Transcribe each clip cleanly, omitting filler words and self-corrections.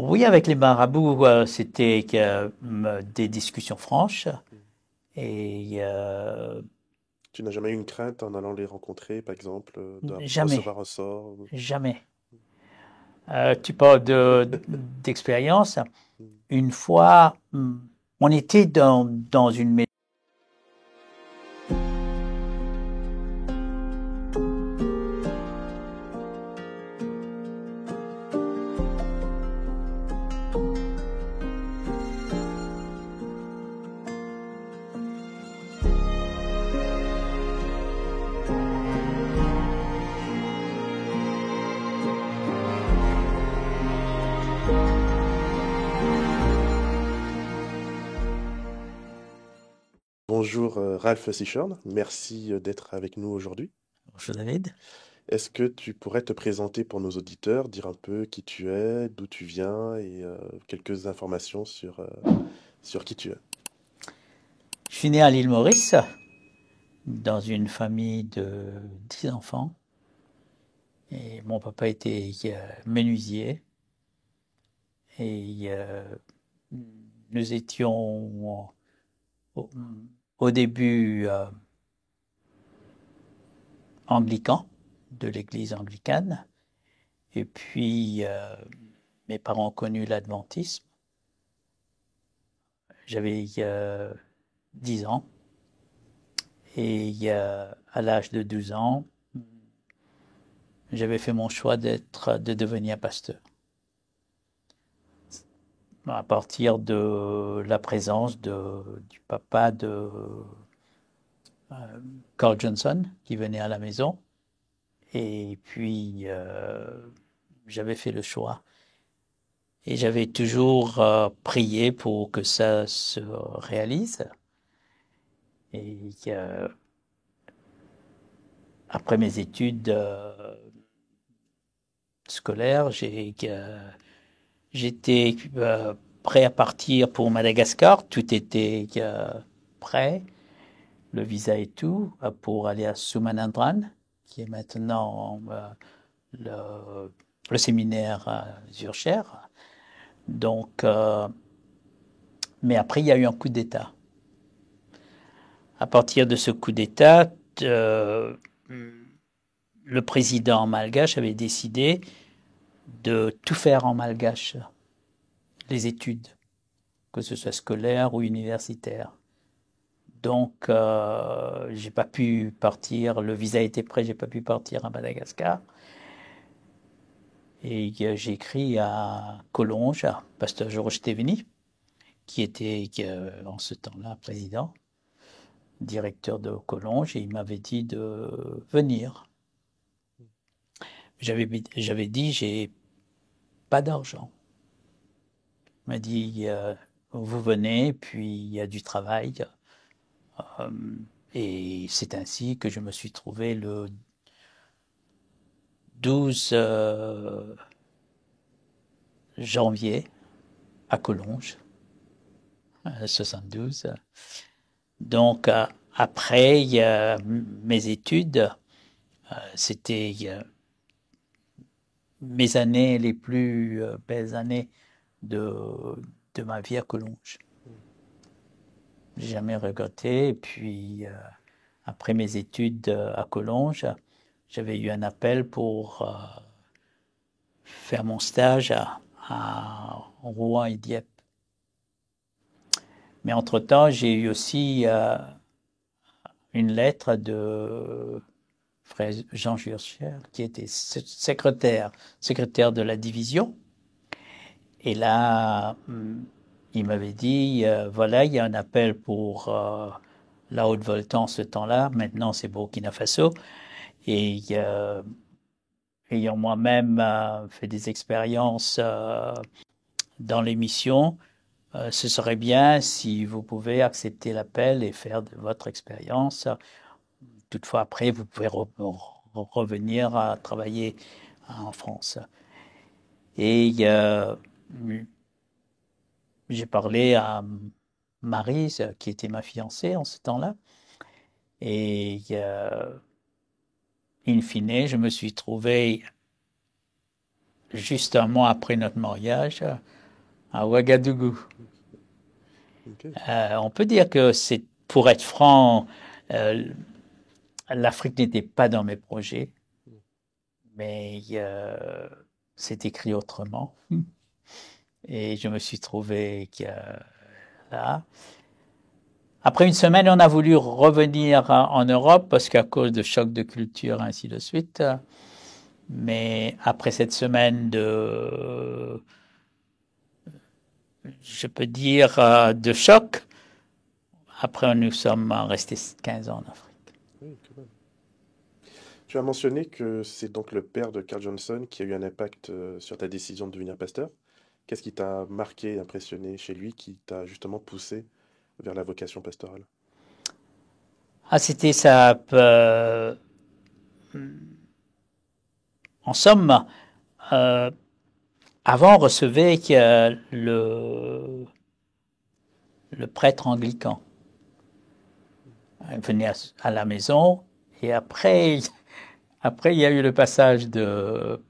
Oui, avec les marabouts, c'était des discussions franches et Tu n'as jamais eu une crainte en allant les rencontrer, par exemple, de jamais, recevoir un sort? jamais. Tu parles d'expérience. Une fois, on était dans une maison. Bonjour Ralph Sichorn, merci d'être avec nous aujourd'hui. Bonjour David. Est-ce que tu pourrais te présenter pour nos auditeurs, dire un peu qui tu es, d'où tu viens et quelques informations sur qui tu es? Je suis né à l'île Maurice, dans une famille de 10 enfants. Et mon papa était menuisier. Et nous étions au, au début anglicans, de l'église anglicane. Et puis, mes parents ont connu l'adventisme. J'avais 10 ans. Et à l'âge de 12 ans, j'avais fait mon choix de devenir pasteur. À partir de la présence du papa de Carl Johnson, qui venait à la maison. Et puis, j'avais fait le choix. Et j'avais toujours prié pour que ça se réalise. Et après mes études scolaires, j'étais prêt à partir pour Madagascar. Tout était prêt, le visa et tout, pour aller à Soumanandran, qui est maintenant le, le séminaire à Zurcher. Donc, mais après, il y a eu un coup d'État. À partir de ce coup d'État, euh, le président malgache avait décidé de tout faire en malgache, les études, que ce soit scolaire ou universitaire. Donc, j'ai pas pu partir. Le visa était prêt, j'ai pas pu partir à Madagascar. Et j'ai écrit à Collonges, à Pasteur Georges Théveny, qui était en ce temps-là président, directeur de Collonges, et il m'avait dit de venir. J'avais dit, j'ai pas d'argent. Il m'a dit, vous venez, puis il y a du travail. Euh, et c'est ainsi que je me suis trouvé le 12 janvier à Collonges, 72. Donc, après mes études, c'était mes années les plus belles années de, de ma vie à Collonges. J'ai jamais regretté. Et puis, après mes études à Collonges, j'avais eu un appel pour faire mon stage à Rouen et Dieppe. Mais entre-temps, j'ai eu aussi une lettre de frère Jean Jurcher, qui était secrétaire de la division. Et là, il m'avait dit, voilà, il y a un appel pour la Haute-Volta en ce temps-là. Maintenant, c'est Burkina Faso. Et ayant moi-même fait des expériences dans les missions, ce serait bien si vous pouvez accepter l'appel et faire de votre expérience. Toutefois, après, vous pouvez revenir à travailler en France. Et j'ai parlé à Marie, qui était ma fiancée en ce temps-là. Et in fine, je me suis trouvé juste un mois après notre mariage à Ouagadougou. Ok. On peut dire que c'est, pour être franc, euh, l'Afrique n'était pas dans mes projets, mais c'est écrit autrement. Et je me suis trouvé là. Après une semaine, on a voulu revenir en Europe parce qu'à cause de chocs de culture, ainsi de suite. Mais après cette semaine je peux dire, de choc, après nous sommes restés 15 ans en Afrique. Oui, quand même. Tu as mentionné que c'est donc le père de Carl Johnson qui a eu un impact sur ta décision de devenir pasteur. Qu'est-ce qui t'a marqué, impressionné chez lui, qui t'a justement poussé vers la vocation pastorale? Ah, c'était ça. En somme, euh, avant, on recevait le prêtre anglican. Il venait à la maison et après, il y a eu le passage de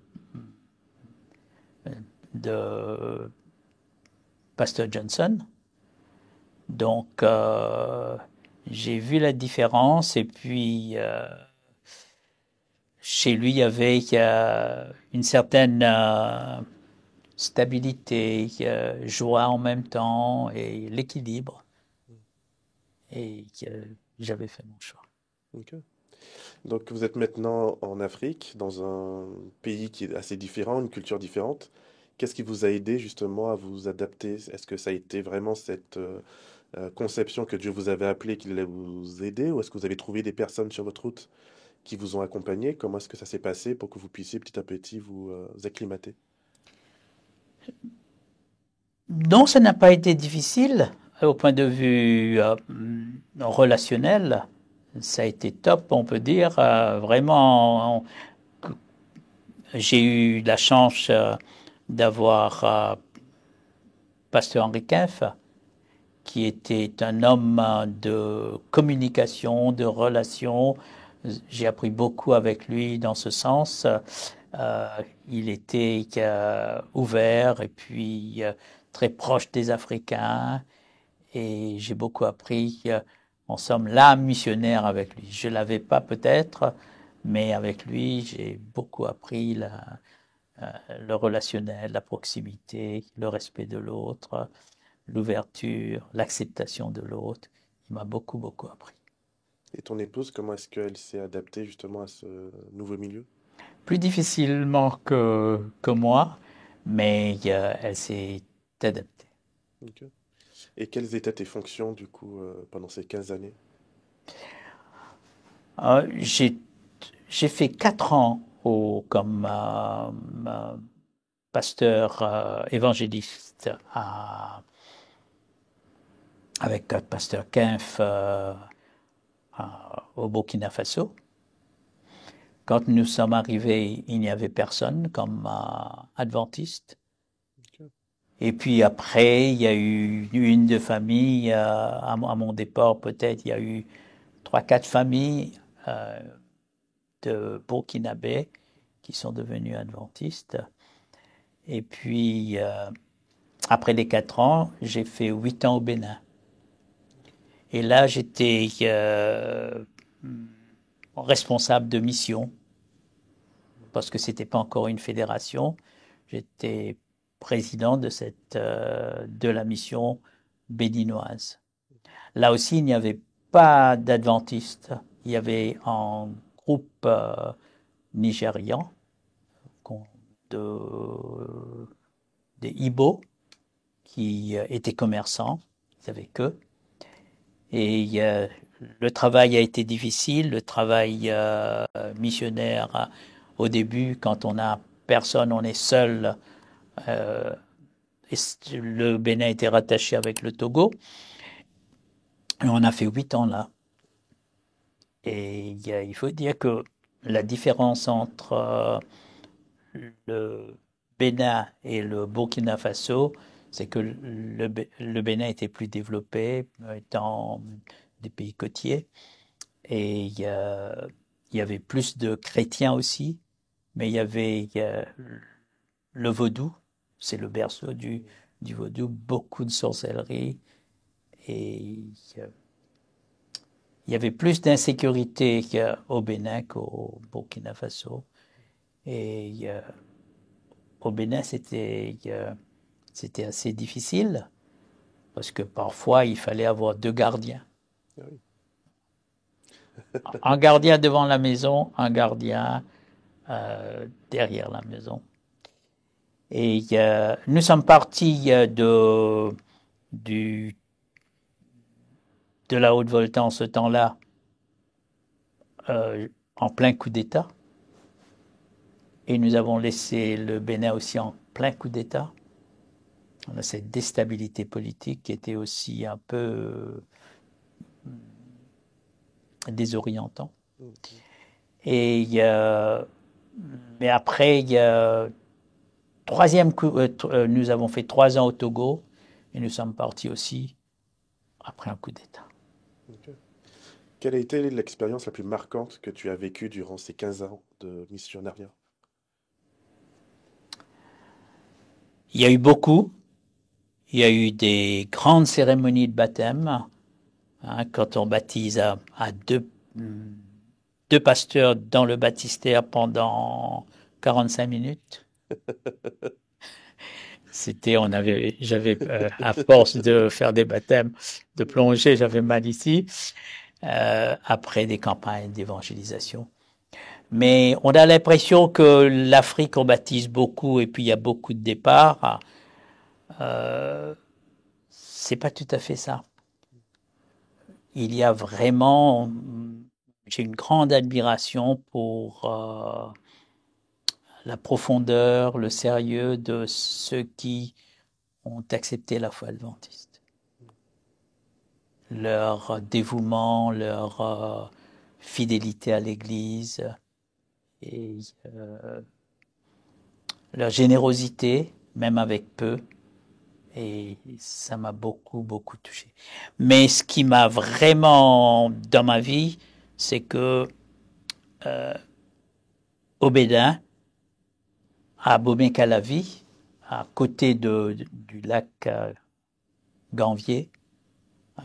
Pasteur Johnson. Donc, j'ai vu la différence et puis chez lui, il y avait une certaine stabilité, joie en même temps et l'équilibre. Et j'avais fait mon choix. Ok. Donc vous êtes maintenant en Afrique, dans un pays qui est assez différent, une culture différente. Qu'est-ce qui vous a aidé justement à vous adapter? Est-ce que ça a été vraiment cette conception que Dieu vous avait appelé qui allait vous aider, ou est-ce que vous avez trouvé des personnes sur votre route qui vous ont accompagné? Comment est-ce que ça s'est passé pour que vous puissiez petit à petit vous acclimater? Non, ça n'a pas été difficile au point de vue relationnel. Ça a été top, on peut dire. Vraiment, j'ai eu la chance d'avoir Pasteur Henri Kempf, qui était un homme de communication, de relations. J'ai appris beaucoup avec lui dans ce sens. Euh, il était ouvert et puis très proche des Africains et j'ai beaucoup appris. En somme, l'âme missionnaire avec lui. Je l'avais pas peut-être, mais avec lui, j'ai beaucoup appris le relationnel, la proximité, le respect de l'autre, l'ouverture, l'acceptation de l'autre. Il m'a beaucoup, beaucoup appris. Et ton épouse, comment est-ce qu'elle s'est adaptée justement à ce nouveau milieu? Plus difficilement que moi, mais elle s'est adaptée. Ok. Et quelles étaient tes fonctions du coup pendant ces 15 années? Euh, j'ai j'ai fait 4 ans comme pasteur évangéliste avec pasteur Kempf au Burkina Faso. Quand nous sommes arrivés, il n'y avait personne comme adventiste. Ok. Et puis après, il y a eu une de famille, à mon départ peut-être, il y a eu 3, 4 familles euh, de Burkinabés qui sont devenus adventistes. Et puis, après les 4 ans, j'ai fait 8 ans au Bénin. Et là, j'étais responsable de mission, parce que c'était pas encore une fédération. J'étais président de la mission béninoise. Là aussi, il n'y avait pas d'adventistes. Il y avait un groupe nigérian de, des Ibo qui étaient commerçants. Ils avaient que. Et le travail a été difficile, le travail missionnaire au début, quand on a personne, on est seul. Euh, le Bénin était rattaché avec le Togo. Et on a fait 8 ans là. Et il faut dire que la différence entre le Bénin et le Burkina Faso, c'est que le Bénin était plus développé, étant des pays côtiers. Et il y avait plus de chrétiens aussi, mais il y avait le vaudou, c'est le berceau du vaudou, beaucoup de sorcellerie. Et il y avait plus d'insécurité au Bénin qu'au Burkina Faso. Et au Bénin, c'était assez difficile parce que parfois, il fallait avoir deux gardiens. Ah oui. Un gardien devant la maison, un gardien derrière la maison. Et nous sommes partis du, de la Haute-Volta en ce temps-là, en plein coup d'État. Et nous avons laissé le Bénin aussi en plein coup d'État. On a cette déstabilité politique qui était aussi un peu désorientant. Mhm. Et mais après, troisième coup, nous avons fait 3 ans au Togo et nous sommes partis aussi après un coup d'État. Ok. Quelle a été l'expérience la plus marquante que tu as vécue durant ces 15 ans de missionnariat? Il y a eu beaucoup. Il y a eu des grandes cérémonies de baptême, hein, quand on baptise à deux pasteurs dans le baptistère pendant 45 minutes. J'avais, à force de faire des baptêmes, de plonger, j'avais mal ici, après des campagnes d'évangélisation. Mais on a l'impression que l'Afrique, on baptise beaucoup et puis il y a beaucoup de départs. C'est pas tout à fait ça. Il y a vraiment, j'ai une grande admiration pour la profondeur, le sérieux de ceux qui ont accepté la foi adventiste. Leur dévouement, leur fidélité à l'Église et leur générosité, même avec peu. Et ça m'a beaucoup, beaucoup touché. Mais ce qui m'a vraiment, dans ma vie, c'est que au Bénin, à Bomé-Calavi, à côté du lac Gambier,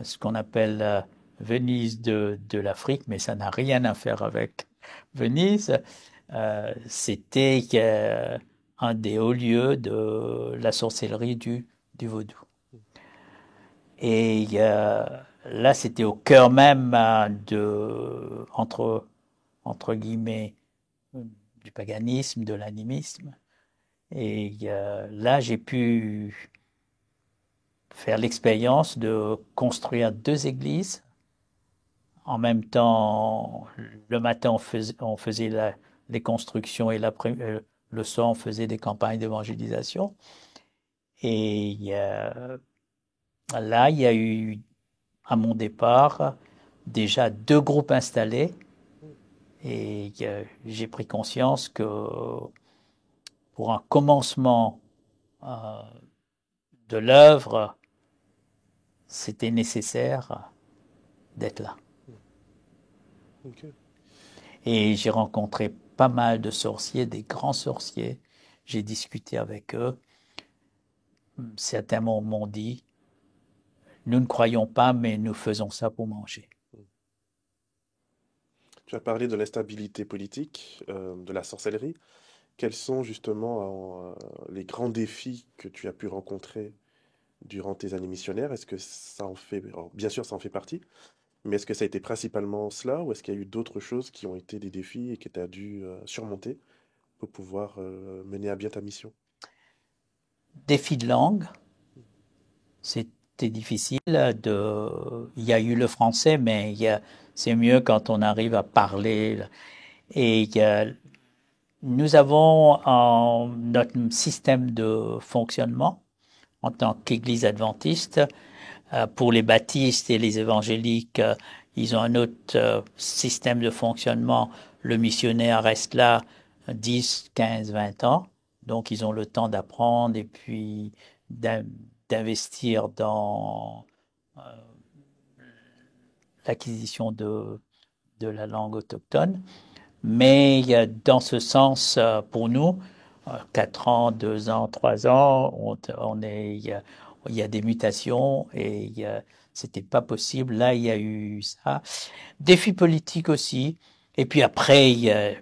ce qu'on appelle Venise de l'Afrique, mais ça n'a rien à faire avec Venise. C'était un des hauts lieux de la sorcellerie du vaudou. Et là, c'était au cœur même entre guillemets, du paganisme, de l'animisme. Et là, j'ai pu faire l'expérience de construire 2 églises. En même temps, le matin, on faisait les constructions et le soir, on faisait des campagnes d'évangélisation. Et là, il y a eu, à mon départ, déjà 2 groupes installés. Et j'ai pris conscience que pour un commencement euh, de l'œuvre, c'était nécessaire d'être là. Ok. Et j'ai rencontré pas mal de sorciers, des grands sorciers. J'ai discuté avec eux. Certains m'ont dit, nous ne croyons pas, mais nous faisons ça pour manger. Tu as parlé de l'instabilité politique, de la sorcellerie. Quels sont justement les grands défis que tu as pu rencontrer durant tes années missionnaires? Est-ce que ça en fait, alors, bien sûr, ça en fait partie, mais est-ce que ça a été principalement cela ou est-ce qu'il y a eu d'autres choses qui ont été des défis et que tu as dû surmonter pour pouvoir mener à bien ta mission? Défi de langue, c'était difficile. Il y a eu le français, mais c'est mieux quand on arrive à parler. Et nous avons notre système de fonctionnement en tant qu'Église adventiste. Pour les baptistes et les évangéliques, ils ont un autre système de fonctionnement. Le missionnaire reste là 10, 15, 20 ans. Donc, ils ont le temps d'apprendre et puis d'investir dans l'acquisition de la langue autochtone. Mais dans ce sens, pour nous, 4 ans, 2 ans, 3 ans, il y a des mutations et c'était pas possible. Là, il y a eu ça. Défi politique aussi. Et puis après, il y a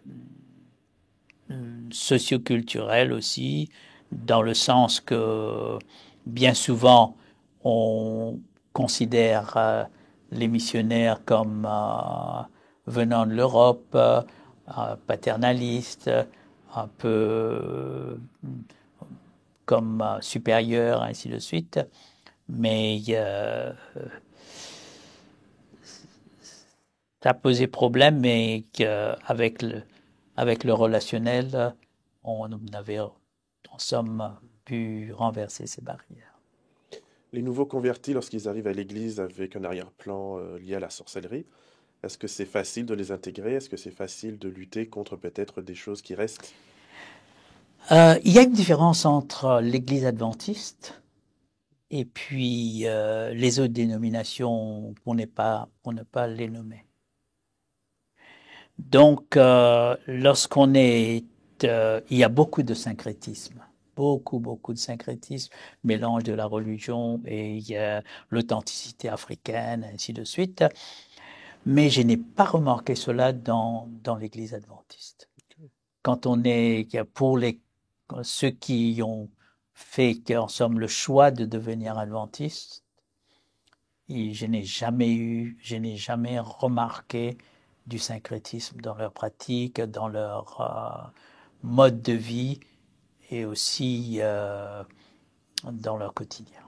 socioculturel aussi, dans le sens que bien souvent, on considère les missionnaires comme venant de l'Europe, paternalistes, un peu comme supérieurs, ainsi de suite. Mais ça a posé problème, mais avec le relationnel, on avait, en somme, pu renverser ces barrières. Les nouveaux convertis, lorsqu'ils arrivent à l'église avec un arrière-plan lié à la sorcellerie, est-ce que c'est facile de les intégrer? Est-ce que c'est facile de lutter contre peut-être des choses qui restent? Il y a une différence entre l'Église adventiste et puis les autres dénominations pour ne pas les nommer. Donc, lorsqu'on est, il y a beaucoup de syncrétisme, beaucoup de syncrétisme, mélange de la religion et l'authenticité africaine, ainsi de suite. Mais je n'ai pas remarqué cela dans l'Église adventiste. Quand on est pour ceux qui ont fait, en somme, le choix de devenir adventiste, et je n'ai jamais remarqué du syncrétisme dans leur pratique, dans leur mode de vie et aussi dans leur quotidien.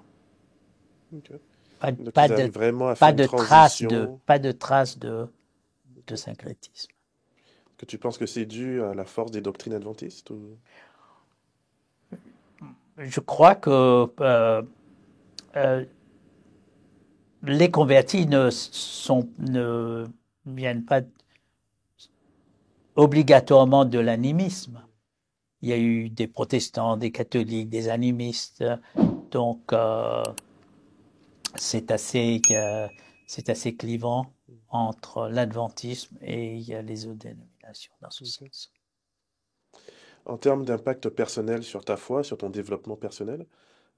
Ok. Pas, Donc pas ils de, arrivent vraiment à faire une transition. pas de traces de Ok. syncrétisme. Que tu penses que c'est dû à la force des doctrines adventistes ou... Je crois que euh, les convertis ne viennent pas obligatoirement de l'animisme. Il y a eu des protestants, des catholiques, des animistes. Donc, c'est assez, c'est assez clivant entre l'adventisme et les autres dénominations dans ce Ok. sens. En termes d'impact personnel sur ta foi, sur ton développement personnel,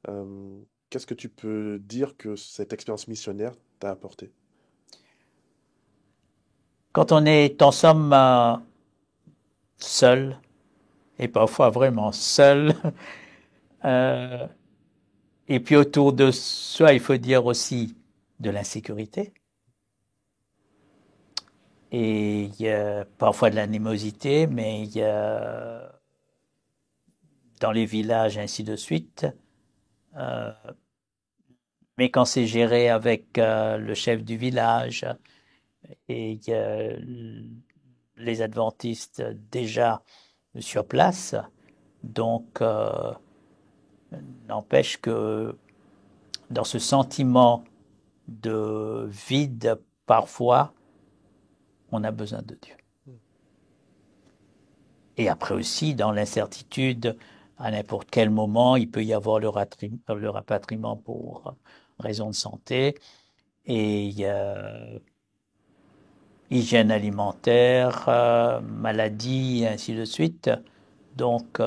euh, qu'est-ce que tu peux dire que cette expérience missionnaire t'a apporté? Quand on est en somme seul, et parfois vraiment seul, euh, et puis autour de soi, il faut dire aussi de l'insécurité, et il y a parfois de l'animosité, mais il y a dans les villages, ainsi de suite. Euh, mais quand c'est géré avec le chef du village et les adventistes déjà sur place, donc n'empêche que dans ce sentiment de vide, parfois, on a besoin de Dieu. Et après aussi, dans l'incertitude, à n'importe quel moment, il peut y avoir le rapatriement pour raison de santé et hygiène alimentaire, maladie, et ainsi de suite. Donc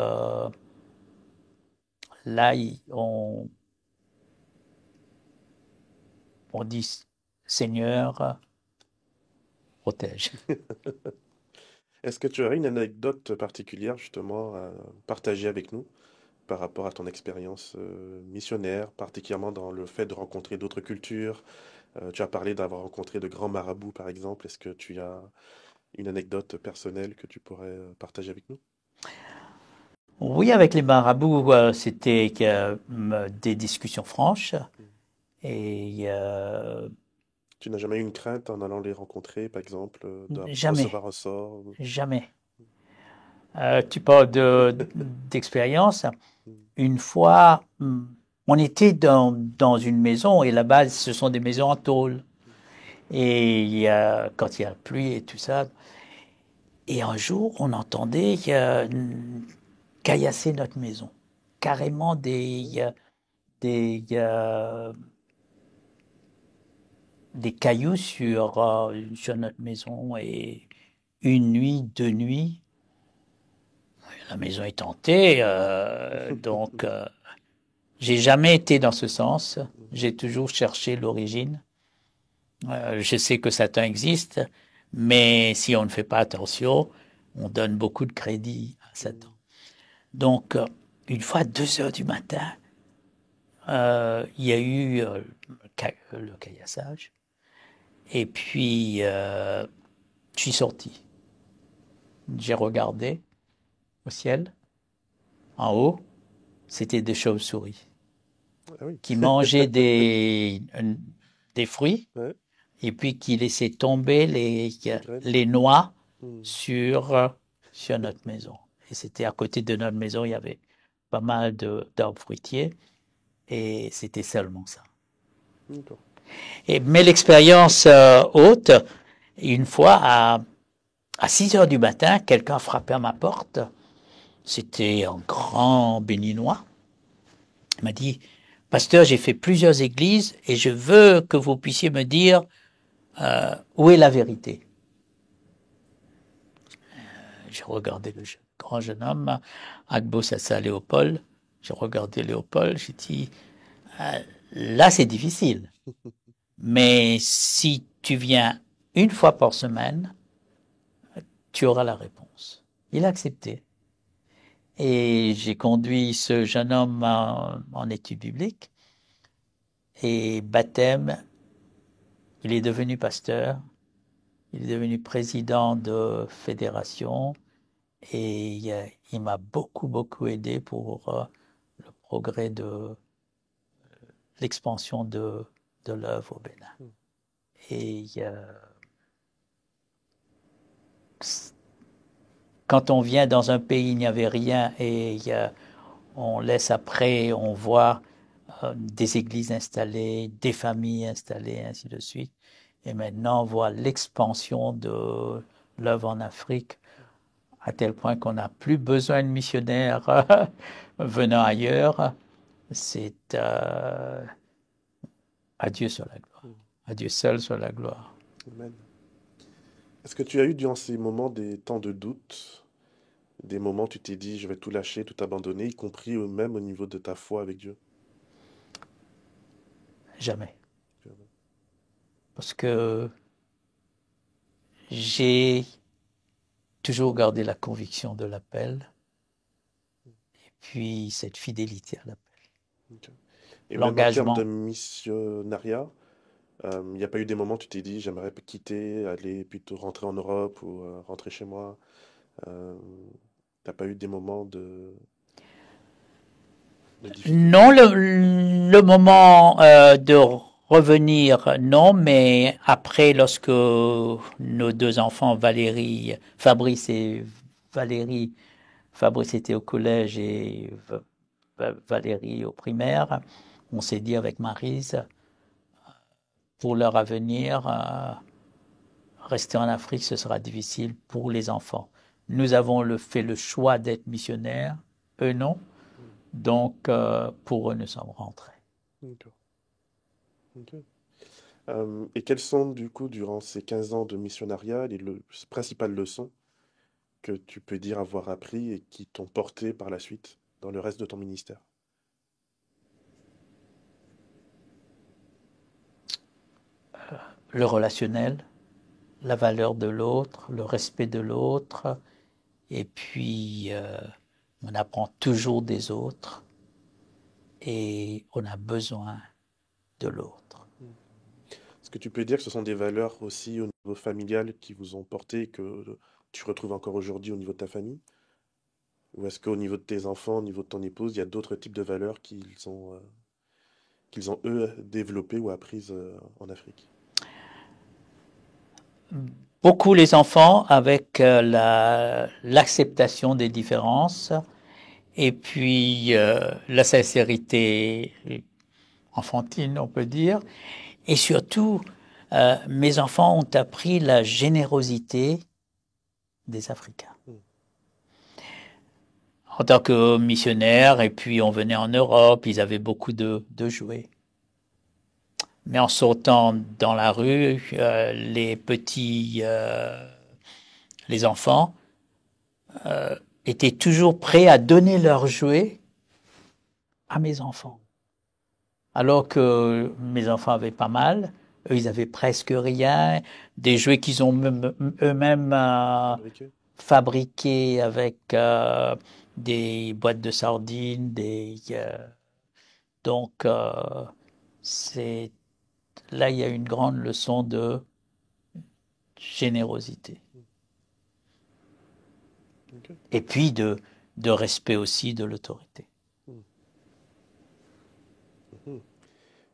là, on dit Seigneur, protège. Est-ce que tu aurais une anecdote particulière justement à partager avec nous par rapport à ton expérience missionnaire, particulièrement dans le fait de rencontrer d'autres cultures? Tu as parlé d'avoir rencontré de grands marabouts par exemple. Est-ce que tu as une anecdote personnelle que tu pourrais partager avec nous? Oui, avec les marabouts, c'était des discussions franches et Tu n'as jamais eu une crainte en allant les rencontrer, par exemple, de jamais, recevoir un sort? jamais. Tu parles d'expérience. Une fois, on était dans une maison et là-bas, ce sont des maisons en tôle. Et quand il y a la pluie et tout ça, et un jour, on entendait caillasser notre maison. Carrément des, des cailloux sur notre maison. Et une nuit, 2 nuits, La maison est hantée, donc j'ai jamais été dans ce sens. J'ai toujours cherché l'origine. Je sais que Satan existe, mais si on ne fait pas attention, on donne beaucoup de crédit à Satan. Donc, une fois à 2 heures du matin, il y a eu le caillassage. Et puis, je suis sorti. J'ai regardé au ciel, en haut, c'était des chauves-souris Ah oui. qui mangeaient des fruits Ouais, et puis qui laissaient tomber les graines. les noix Hmm. sur notre maison. Et c'était à côté de notre maison, il y avait pas mal d'arbres fruitiers et c'était seulement ça. D'accord. Mais l'expérience haute, une fois à 6 heures du matin, quelqu'un a frappé à ma porte. C'était un grand béninois. Il m'a dit, pasteur, j'ai fait plusieurs églises et je veux que vous puissiez me dire où est la vérité. J'ai regardé le grand jeune homme, Agbo Sassa Léopold. J'ai regardé Léopold, j'ai dit, là c'est difficile. Mais si tu viens une fois par semaine, tu auras la réponse. Il a accepté. Et j'ai conduit ce jeune homme en études bibliques. Et baptême, il est devenu pasteur. Il est devenu président de fédération. Et il m'a beaucoup, beaucoup aidé pour le progrès de l'expansion de l'œuvre au Bénin. Et quand on vient dans un pays, il n'y avait rien et on laisse après, on voit des églises installées, des familles installées, ainsi de suite. Et maintenant, on voit l'expansion de l'œuvre en Afrique à tel point qu'on n'a plus besoin de missionnaires venant ailleurs. C'est à Dieu sur la gloire. À Dieu seul sur la gloire. Amen. Est-ce que tu as eu durant ces moments des temps de doute, des moments où tu t'es dit, je vais tout lâcher, tout abandonner, y compris même au niveau de ta foi avec Dieu? Jamais. Parce que j'ai toujours gardé la conviction de l'appel et puis cette fidélité à l'appel. Ok. Et même en termes de L'engagement. missionnariat, il n'y a pas eu des moments où tu t'es dit, j'aimerais quitter, aller plutôt rentrer en Europe ou rentrer chez moi. Euh, T'as pas eu des moments de Non, difficulté? le moment de revenir, non, mais après, lorsque nos deux enfants, Valérie, Fabrice et Valérie, Fabrice était au collège et Valérie au primaire, on s'est dit avec Maryse, pour leur avenir, rester en Afrique, ce sera difficile pour les enfants. Nous avons fait le choix d'être missionnaires, eux non, donc pour eux, nous sommes rentrés. D'accord. Ok. Et quelles sont, du coup, durant ces 15 ans de missionnariat, les principales leçons que tu peux dire avoir appris et qui t'ont porté par la suite dans le reste de ton ministère? Le relationnel, la valeur de l'autre, le respect de l'autre, et puis on apprend toujours des autres et on a besoin de l'autre. Est-ce que tu peux dire que ce sont des valeurs aussi au niveau familial qui vous ont porté et que tu retrouves encore aujourd'hui au niveau de ta famille? Ou est-ce qu'au niveau de tes enfants, au niveau de ton épouse, il y a d'autres types de valeurs qu'ils ont eux développées ou apprises en Afrique? Beaucoup les enfants avec l'acceptation des différences et puis la sincérité enfantine, on peut dire. Et surtout, mes enfants ont appris la générosité des Africains. En tant que missionnaire, et puis on venait en Europe, ils avaient beaucoup de jouets. Mais en sortant dans la rue, les petits, les enfants étaient toujours prêts à donner leurs jouets à mes enfants. Alors que mes enfants avaient pas mal, eux, ils avaient presque rien, des jouets qu'ils ont eux-mêmes Fabriqué? fabriqués avec des boîtes de sardines, donc c'est là il y a une grande leçon de générosité Ok. et puis de respect aussi de l'autorité. Hmm. Mhm.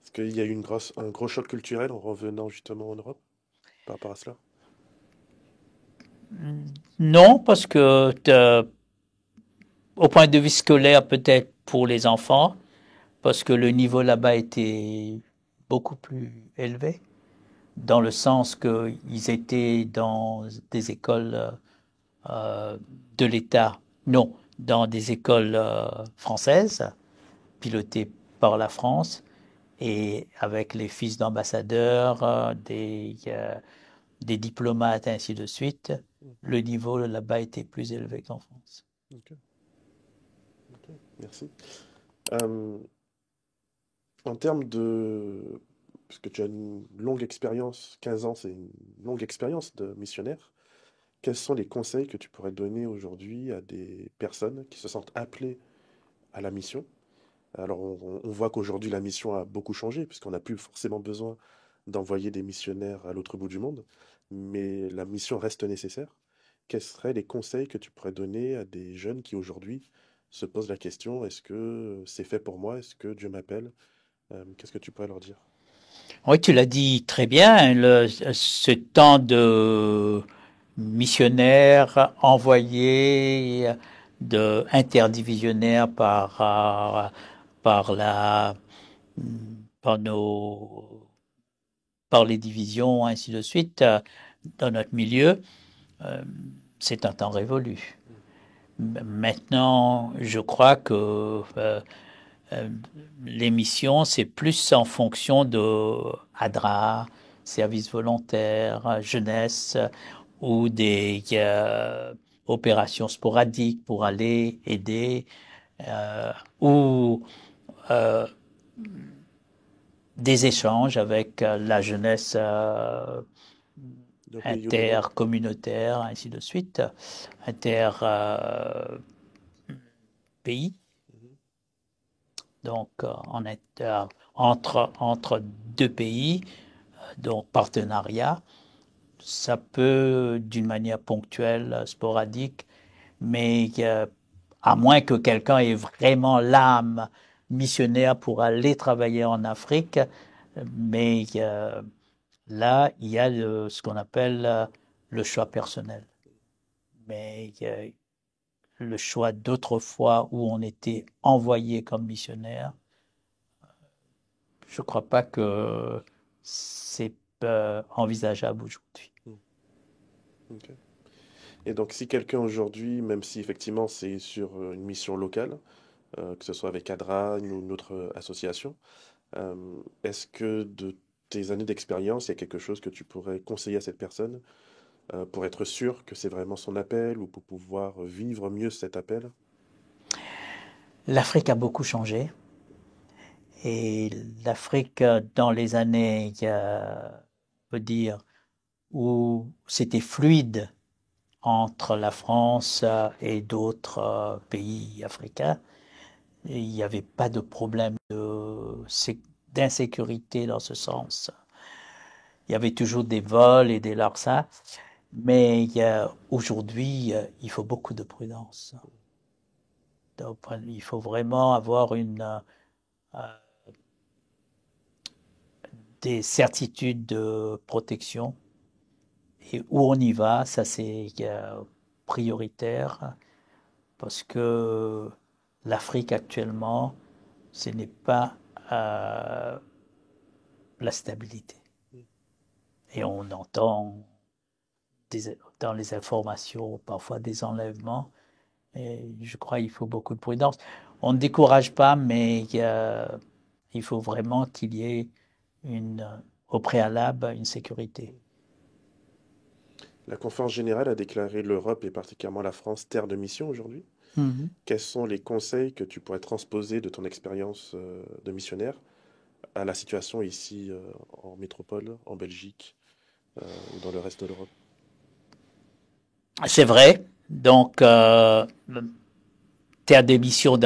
Est-ce qu'il y a eu un gros choc culturel en revenant justement en Europe par rapport à cela? Non, parce que au point de vue scolaire, peut-être pour les enfants, parce que le niveau là-bas était beaucoup plus élevé, dans le sens qu'ils étaient dans des écoles euh, de l'État, non, dans des écoles françaises, pilotées par la France, et avec les fils d'ambassadeurs, des diplomates, ainsi de suite, Hmm. le niveau là-bas était plus élevé qu'en France. Ok, ok, merci. Euh, En termes de... Parce que tu as une longue expérience, 15 ans, c'est une longue expérience de missionnaire. Quels sont les conseils que tu pourrais donner aujourd'hui à des personnes qui se sentent appelées à la mission? Alors, on voit qu'aujourd'hui, la mission a beaucoup changé, puisqu'on n'a plus forcément besoin d'envoyer des missionnaires à l'autre bout du monde, mais la mission reste nécessaire. Quels seraient les conseils que tu pourrais donner à des jeunes qui aujourd'hui se posent la question, est-ce que c'est fait pour moi? Est-ce que Dieu m'appelle? Qu'est-ce que tu pourrais leur dire? Oui, tu l'as dit très bien, ce temps de missionnaire envoyé de interdivisionnaire par la par nos par les divisions ainsi de suite dans notre milieu, euh, c'est un temps révolu. Mm. Maintenant, je crois que euh, les missions, c'est plus en fonction de ADRA, service volontaire, jeunesse, ou des opérations sporadiques pour aller aider, ou euh, des échanges avec la jeunesse D'un pays ou d'un autre? intercommunautaire, ainsi de suite, inter-pays. Mhm. Donc, entre deux pays, donc partenariat, ça peut, d'une manière ponctuelle, sporadique, mais à moins que quelqu'un ait vraiment l'âme missionnaire pour aller travailler en Afrique, mais là, il y a ce qu'on appelle le choix personnel. Mais le choix d'autres fois où on était envoyé comme missionnaire, je ne crois pas que c'est envisageable aujourd'hui. Mm. Ok. Et donc, si quelqu'un aujourd'hui, même si effectivement c'est sur une mission locale, que ce soit avec ADRA ou une autre association, est-ce que de tes années d'expérience, il y a quelque chose que tu pourrais conseiller à cette personne pour être sûr que c'est vraiment son appel ou pour pouvoir vivre mieux cet appel? L'Afrique a beaucoup changé et l'Afrique, dans les années, on peut dire, où c'était fluide entre la France et d'autres pays africains, il n'y avait pas de problème d'insécurité dans ce sens. Il y avait toujours des vols et des larcins, mais aujourd'hui, il faut beaucoup de prudence. Donc, il faut vraiment avoir des certitudes de protection. Et où on y va, ça c'est prioritaire, parce que l'Afrique actuellement, ce n'est pas la stabilité. Et on entend dans les informations parfois des enlèvements. Et je crois qu'il faut beaucoup de prudence. On ne décourage pas, mais il faut vraiment qu'il y ait au préalable une sécurité. La conférence générale a déclaré l'Europe et particulièrement la France terre de mission aujourd'hui. Mhm. Quels sont les conseils que tu pourrais transposer de ton expérience de missionnaire à la situation ici en métropole, en Belgique ou dans le reste de l'Europe? C'est vrai. Donc, terre d'émission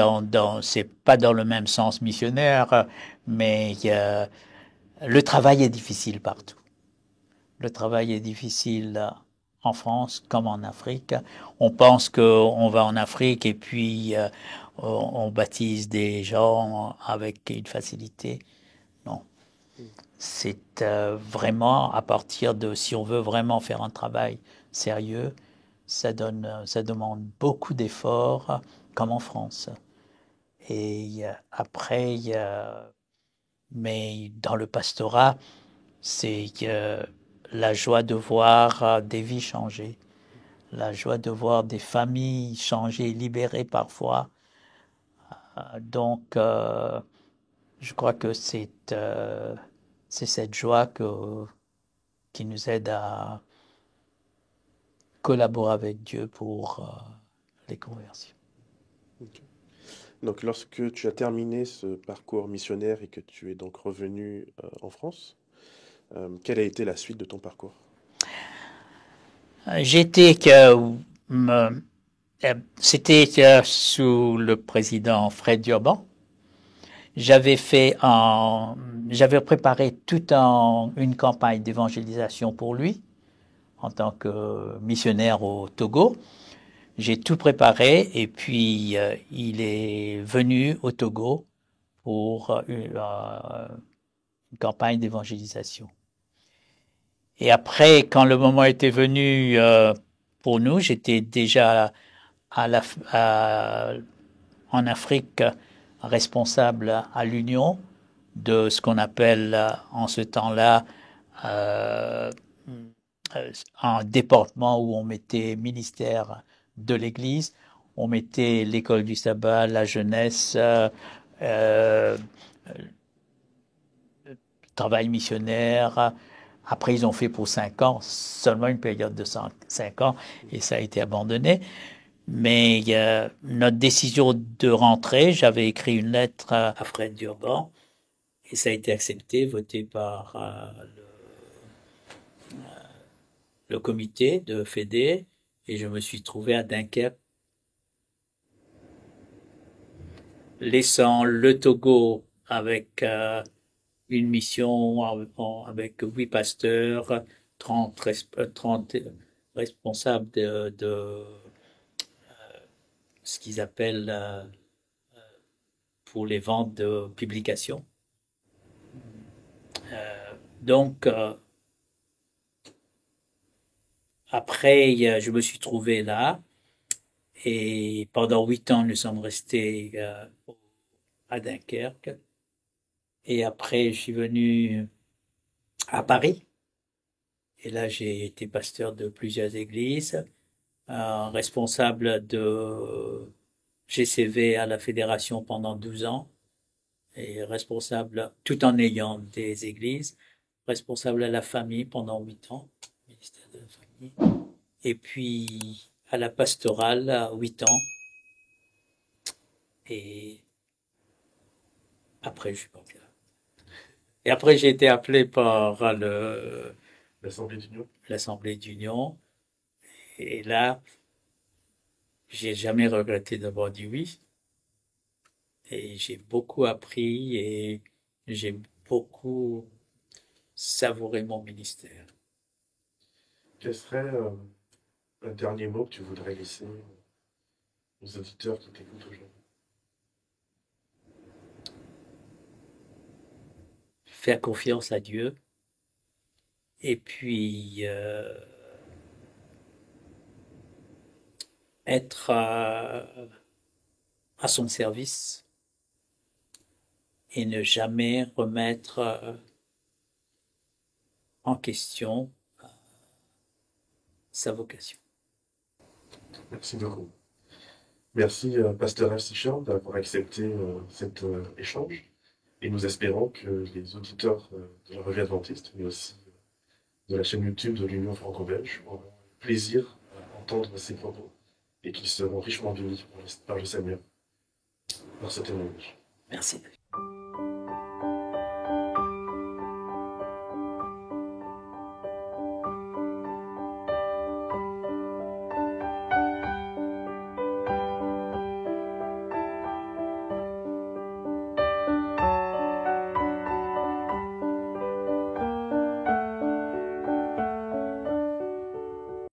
c'est pas dans le même sens missionnaire, mais le travail est difficile partout. Le travail est difficile en France comme en Afrique. On pense qu'on va en Afrique et puis on baptise des gens avec une facilité. Non, Mm. c'est vraiment à partir de si on veut vraiment faire un travail sérieux, ça demande beaucoup d'efforts, comme en France. Et après, mais dans le pastorat, c'est la joie de voir des vies changer, la joie de voir des familles changer, libérées parfois. Donc, je crois que c'est cette joie qui nous aide à collaborer avec Dieu pour les conversions. Ok. Donc, lorsque tu as terminé ce parcours missionnaire et que tu es donc revenu en France, quelle a été la suite de ton parcours? J'étais me- c'était sous le président Fred Urban. J'avais fait j'avais préparé une campagne d'évangélisation pour lui en tant que missionnaire au Togo. J'ai tout préparé et puis il est venu au Togo pour une campagne d'évangélisation. Et après, quand le moment était venu pour nous, j'étais déjà à la, à, en Afrique responsable à l'Union de ce qu'on appelle en ce temps-là euh, un département où on mettait ministère de l'Église, on mettait l'école du sabbat, la jeunesse, euh, travail missionnaire. Après, ils ont fait pour 5 ans, seulement une période de 5 ans, et ça a été abandonné. Mais notre décision de rentrer, j'avais écrit une lettre à Fred Durban, et ça a été accepté, voté par le comité de Fédé, et je me suis trouvé à Dunkerque, laissant le Togo avec une mission avec 8 pasteurs, 30 responsables de ce qu'ils appellent pour les ventes de publications. Donc, après, je me suis trouvé là et pendant 8 ans, nous sommes restés à Dunkerque. Et après, je suis venu à Paris. Et là, j'ai été pasteur de plusieurs églises, responsable de GCV à la fédération pendant 12 ans et responsable, tout en ayant des églises, responsable à la famille pendant 8 ans, ministère de la famille, et puis à la pastorale à 8 ans, et après je suis parti là. Et après j'ai été appelé par L'Assemblée d'Union? l'Assemblée d'Union, et là j'ai jamais regretté d'avoir dit oui, et j'ai beaucoup appris et j'ai beaucoup savouré mon ministère. Quel serait un dernier mot que tu voudrais laisser aux auditeurs qui t'écoutent aujourd'hui? Faire confiance à Dieu et puis être à son service et ne jamais remettre en question sa vocation. Merci beaucoup. Merci, Pasteur Alcichand, d'avoir accepté cet échange. Et nous espérons que les auditeurs de la Revue Adventiste, mais aussi de la chaîne YouTube de l'Union franco-belge, auront plaisir à entendre ces propos et qu'ils seront richement bénis par le Seigneur par ce témoignage. Merci.